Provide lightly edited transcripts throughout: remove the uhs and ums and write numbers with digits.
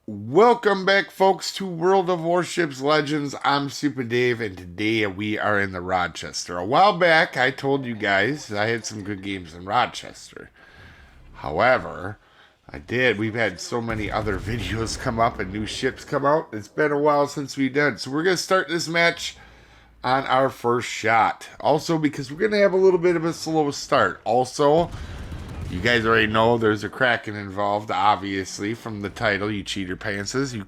Welcome back, folks, to World of Warships Legends. I'm Soopa-Dave, and today we are in the Rochester. A while back, I told you guys I had some good games in Rochester. However, we've had so many other videos come up and new ships come out. It's been a while since we did. So we're going to start this match on our first shot. Also, because we're going to have a little bit of a slow start. Also, you guys already know there's a Kraken involved, obviously, from the title, you cheater pantses. You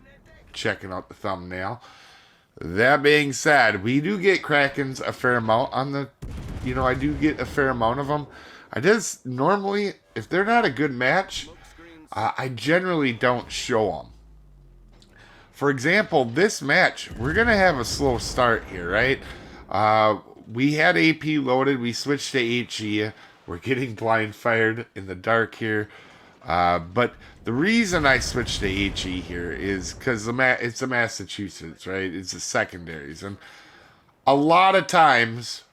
checking out the thumbnail. That being said, we do get Krakens a fair amount on the... I do get a fair amount of them. I just, normally, if they're not a good match, I generally don't show them. For example, this match, we're going to have a slow start here, right? We had AP loaded. We switched to HE. We're getting blind fired in the dark here. But the reason I switched to HE here is because it's a Massachusetts, right? It's the secondaries. And a lot of times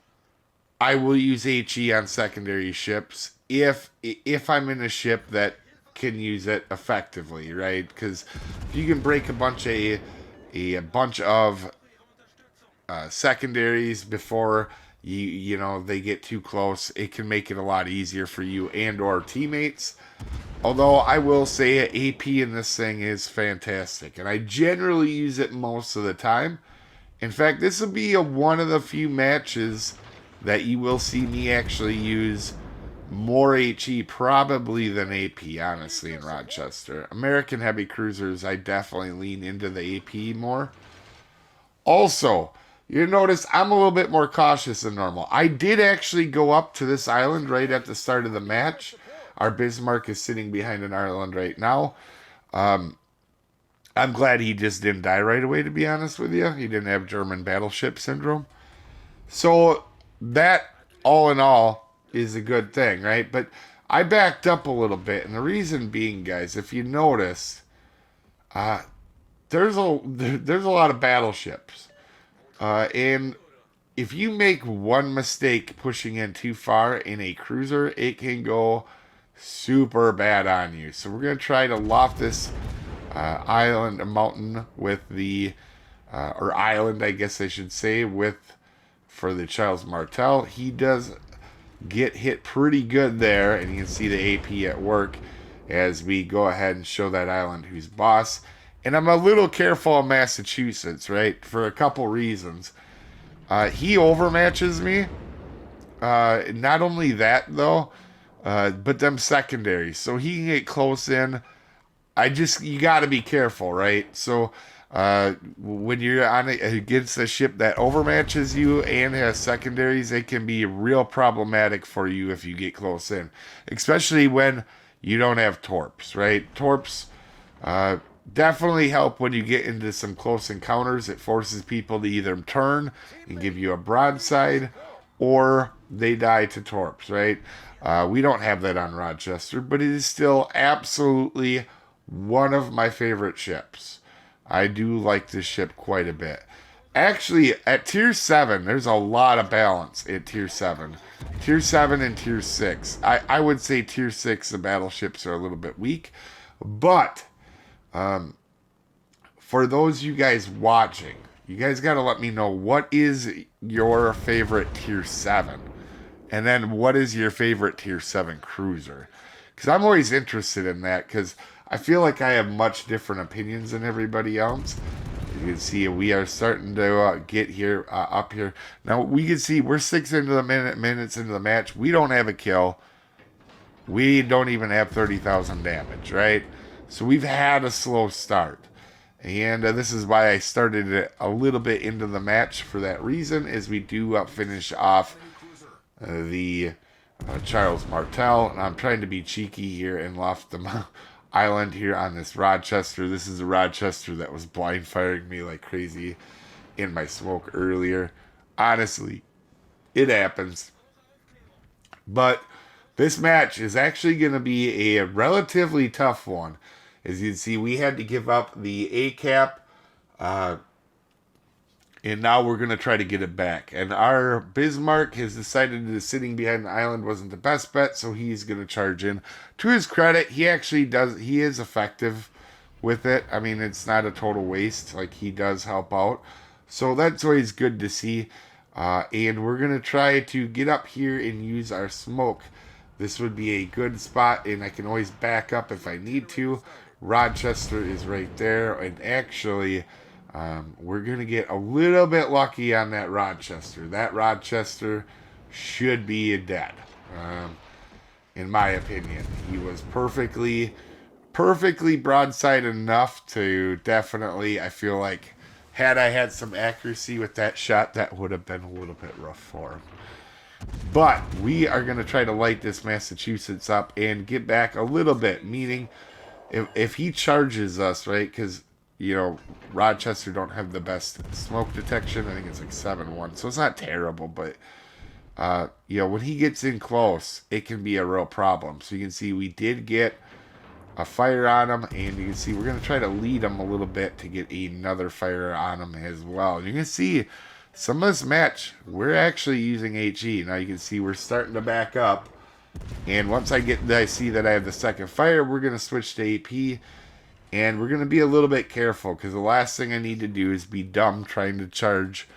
I will use HE on secondary ships if I'm in a ship that can use it effectively, right? Because if you can break a bunch of secondaries before they get too close, it can make it a lot easier for you and or teammates. Although I will say AP in this thing is fantastic, and I generally use it most of the time. In fact, this will be one of the few matches that you will see me actually use more HE probably than AP, honestly, in Rochester. American heavy cruisers, I definitely lean into the AP more. Also, you notice I'm a little bit more cautious than normal. I did actually go up to this island right at the start of the match. Our Bismarck is sitting behind an island right now. I'm glad he just didn't die right away, to be honest with you. He didn't have German battleship syndrome. So that, all in all, is a good thing, right? But I backed up a little bit, and the reason being, guys, if you notice, there's a lot of battleships. And if you make one mistake pushing in too far in a cruiser, it can go super bad on you. So we're going to try to loft this island, a mountain with the, or island, I guess I should say, for the Charles Martel. He does get hit pretty good there, and you can see the AP at work as we go ahead and show that island who's boss. And I'm a little careful of Massachusetts, right? For a couple reasons. He overmatches me. Not only that, though, but them secondaries. So he can get close in. You got to be careful, right? So when you're against a ship that overmatches you and has secondaries, it can be real problematic for you if you get close in. Especially when you don't have torps, right? Torps... definitely help when you get into some close encounters. It forces people to either turn and give you a broadside, or they die to torps, right? We don't have that on Rochester, but it is still absolutely one of my favorite ships. I do like this ship quite a bit. Actually, at Tier 7, there's a lot of balance at Tier 7. Tier 7 and Tier 6. I would say Tier 6, the battleships are a little bit weak, but... for those you guys watching, you guys got to let me know what is your favorite Tier 7. And then what is your favorite Tier 7 cruiser? Because I'm always interested in that, because I feel like I have much different opinions than everybody else. You can see we are starting to get here, up here. Now, we can see we're 6 minutes into the match. We don't have a kill. We don't even have 30,000 damage, right? So we've had a slow start. And this is why I started it a little bit into the match for that reason, is we do finish off the Charles Martel. And I'm trying to be cheeky here and loft the island here on this Rochester. This is a Rochester that was blind firing me like crazy in my smoke earlier. Honestly, it happens. But this match is actually going to be a relatively tough one. As you can see, we had to give up the A-cap And now we're going to try to get it back. And our Bismarck has decided that sitting behind the island wasn't the best bet, so he's going to charge in. To his credit, he actually does, he is effective with it. I mean, it's not a total waste. Like, he does help out. So that's always good to see. And we're going to try to get up here and use our smoke. This would be a good spot, and I can always back up if I need to. Rochester is right there, and actually, we're going to get a little bit lucky on that Rochester. That Rochester should be dead, in my opinion. He was perfectly broadside enough to definitely, I feel like, had I had some accuracy with that shot, that would have been a little bit rough for him. But we are going to try to light this Massachusetts up and get back a little bit, meaning if he charges us, right, because, you know, Rochester don't have the best smoke detection. I think it's like 7-1, so it's not terrible, but, you know, when he gets in close, it can be a real problem. So you can see we did get a fire on him, and you can see we're going to try to lead him a little bit to get another fire on him as well. And you can see some of this match, we're actually using HE. Now you can see we're starting to back up. And once I see that I have the second fire, we're going to switch to AP. And we're going to be a little bit careful, because the last thing I need to do is be dumb trying to charge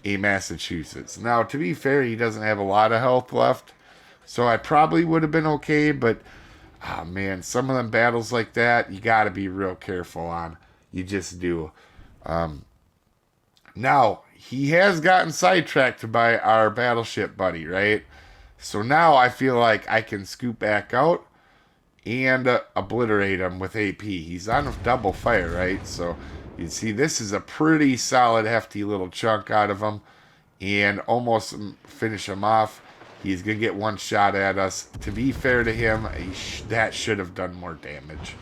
a Massachusetts. Now, to be fair, he doesn't have a lot of health left. So I probably would have been okay, but, oh man, some of them battles like that, you got to be real careful on. You just do. Now, he has gotten sidetracked by our battleship buddy, right? So now I feel like I can scoop back out and obliterate him with AP. He's on a double fire, right? So you can see this is a pretty solid, hefty little chunk out of him, and almost finish him off. He's going to get one shot at us. To be fair to him, that should have done more damage.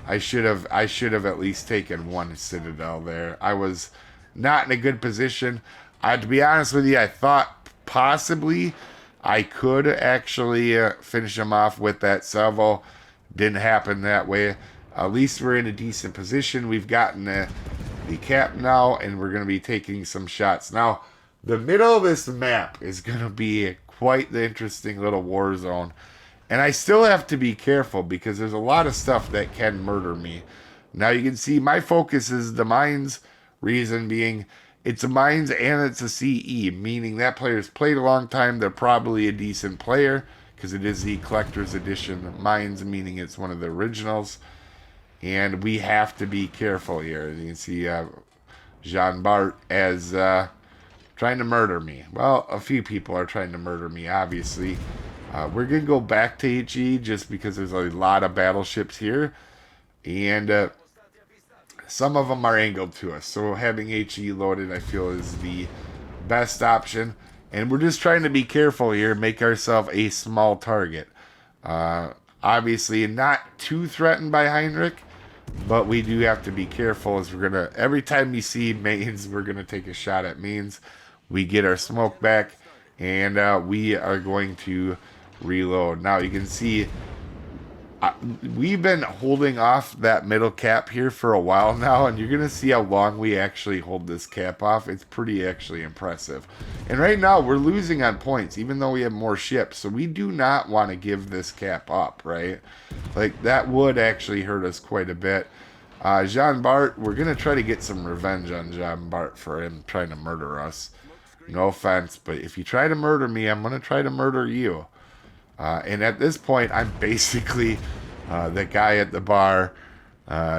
I should have at least taken one Citadel there. I was not in a good position. To be honest with you, I thought possibly I could actually finish him off with that salvo. Didn't happen that way. At least we're in a decent position. We've gotten the cap now, and we're going to be taking some shots. Now, the middle of this map is going to be quite the interesting little war zone. And I still have to be careful, because there's a lot of stuff that can murder me. Now, you can see my focus is the mines. Reason being, it's a mines and it's a CE, meaning that player's played a long time. They're probably a decent player, because it is the collector's edition mines, meaning it's one of the originals. And we have to be careful here. You can see Jean Bart as trying to murder me. Well, a few people are trying to murder me, obviously. We're going to go back to HE just because there's a lot of battleships here. And some of them are angled to us. So having HE loaded, I feel, is the best option. And we're just trying to be careful here, make ourselves a small target. Obviously, not too threatened by Heinrich, but we do have to be careful, as we're going to, every time you see mains, we're going to take a shot at mains. We get our smoke back, and we are going to reload. Now, you can see we've been holding off that middle cap here for a while now, and you're going to see how long we actually hold this cap off. It's pretty actually impressive. And right now, we're losing on points, even though we have more ships. So we do not want to give this cap up, right? Like, that would actually hurt us quite a bit. Jean Bart, we're going to try to get some revenge on Jean Bart for him trying to murder us. No offense, but if you try to murder me, I'm going to try to murder you. And at this point, I'm basically the guy at the bar,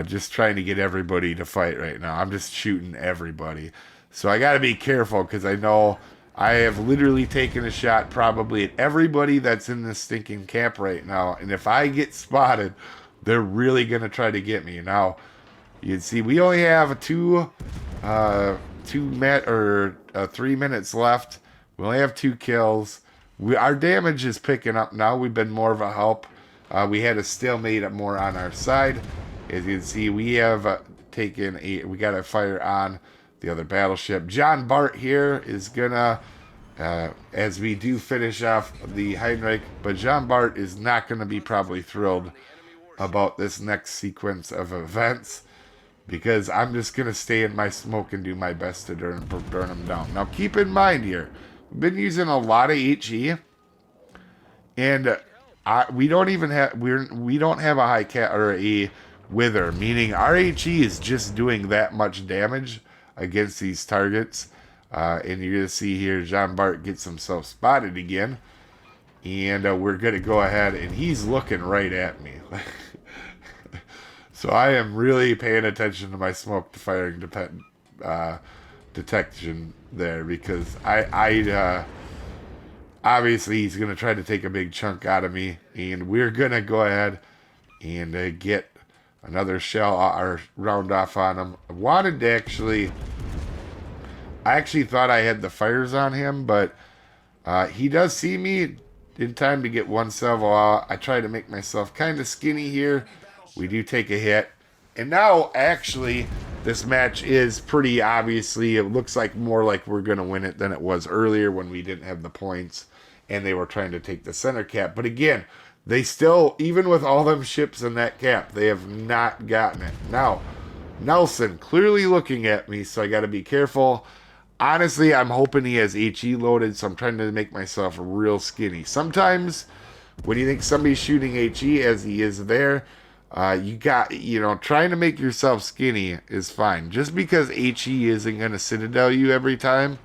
just trying to get everybody to fight right now. I'm just shooting everybody. So I got to be careful, because I know I have literally taken a shot probably at everybody that's in this stinking camp right now. And if I get spotted, they're really going to try to get me. Now, you can see we only have 3 minutes left. We only have 2 kills. Our damage is picking up now. We've been more of a help. We had a stalemate more on our side. As you can see, we have we got a fire on the other battleship. John Bart here is gonna, as we do finish off the Heinrich, but John Bart is not gonna be probably thrilled about this next sequence of events. because I'm just going to stay in my smoke and do my best to burn them down. Now, keep in mind here, we've been using a lot of HE, and we don't even have we don't have a high cat or a wither, meaning our HE is just doing that much damage against these targets. And you're gonna see here, Jean Bart gets himself spotted again, and we're gonna go ahead, and he's looking right at me. So I am really paying attention to my smoke to firing detection there, because I obviously he's going to try to take a big chunk out of me, and we're going to go ahead and get another shell or round off on him. I actually thought I had the fires on him, but he does see me in time to get one salvo out. I try to make myself kind of skinny here. We do take a hit. And now, actually, this match is pretty obviously, it looks like more like we're going to win it than it was earlier when we didn't have the points and they were trying to take the center cap. But again, they still, even with all them ships in that cap, they have not gotten it. Now, Nelson clearly looking at me, so I got to be careful. Honestly, I'm hoping he has HE loaded, so I'm trying to make myself real skinny. Sometimes, when you think somebody's shooting HE as he is there, trying to make yourself skinny is fine. Just because HE isn't going to citadel you every time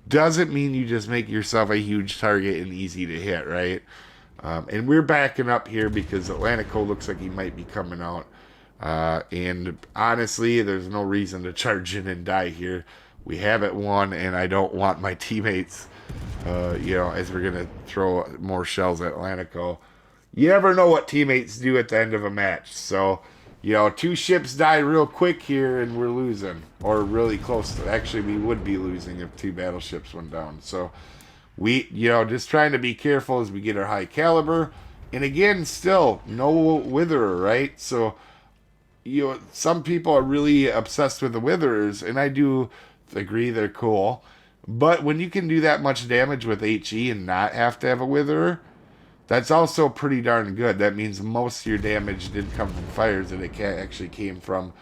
doesn't mean you just make yourself a huge target and easy to hit, right? And we're backing up here because Atlantico looks like he might be coming out. And honestly, there's no reason to charge in and die here. We have it won, and I don't want my teammates, as we're going to throw more shells at Atlantico. You never know what teammates do at the end of a match. So, two ships die real quick here and we're losing. Or really close to. Actually, we would be losing if 2 battleships went down. So, we, just trying to be careful as we get our high caliber. And again, still, no witherer, right? So, some people are really obsessed with the witherers. And I do agree they're cool. But when you can do that much damage with HE and not have to have a witherer, that's also pretty darn good. That means most of your damage didn't come from fires, and it actually came from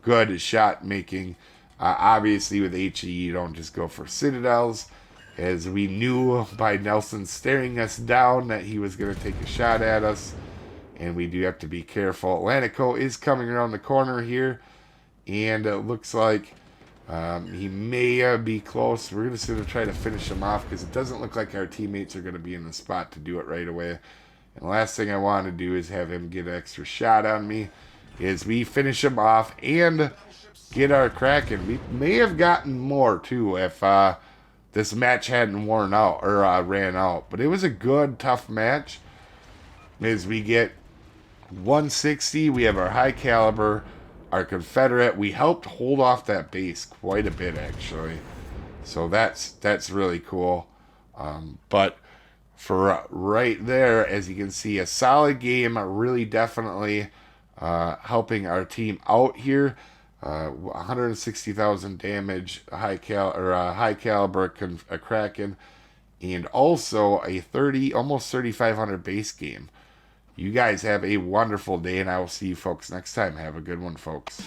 good shot making. Obviously, with HE, you don't just go for citadels, as we knew by Nelson staring us down that he was going to take a shot at us, and we do have to be careful. Atlantico is coming around the corner here, and it looks like he may be close. We're just going to try to finish him off because it doesn't look like our teammates are going to be in the spot to do it right away. And the last thing I want to do is have him get an extra shot on me, is we finish him off and get our Kraken. We may have gotten more too if this match hadn't worn out or ran out. But it was a good, tough match. As we get 160, we have our high caliber, our Confederate. We helped hold off that base quite a bit, actually. So that's really cool. But for right there, as you can see, a solid game. Really definitely helping our team out here. 160,000 damage, high caliber Kraken, and also a almost 3,500 base game. You guys have a wonderful day, and I will see you folks next time. Have a good one, folks.